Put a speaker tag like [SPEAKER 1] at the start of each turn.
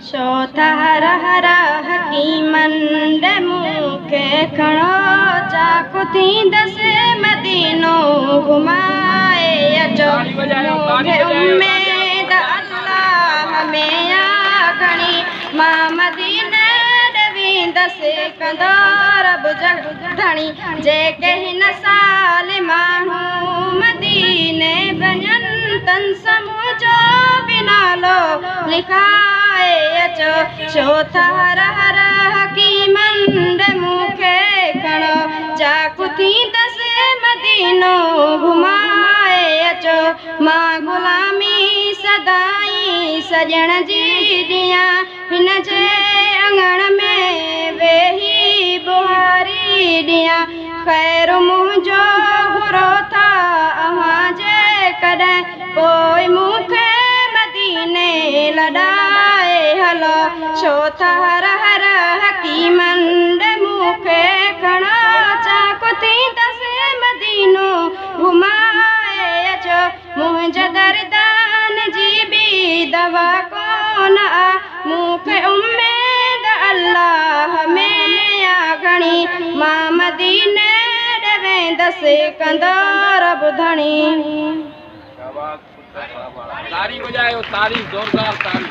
[SPEAKER 1] चौथा हर हर हकीमन रे मूंखे खणो चाकू थींदसि मदीनो घुमाए अचो मूंखे उम्मीद अल्लाह में आ घणी मां मदीने ॾे वेंदसि कंदो रब धणी जेके हिन साल माण्हू मदीने वञनि तन समूचो बि नालो लिखाए अचो चौथा हर हर हकीमन रे मूंखे खणो चाकू थींदसि मदीनो घुमाए अचो मां गुलामी सदाई सजण जी ॾियां हिन जे अंगण में वेही बुहारी ॾियां ख़ैरु मुंहिंजो घुरो था अव्हां जे कॾहिं पोइ मूंखे मदीने लॾाए हलो चौथा हर हर हकीमन रे मूंखे खणो चाकू थींदसि मदीनो घुमाए अचो मुंहिंजे दर्दन जी बि दवा कोन आ मूंखे उम्मीद अल्लाह में आ घणी मां मदीने ॾे वेंदसि कंदो रब धणी।
[SPEAKER 2] तारी बजायो तारी जोरदार तारी।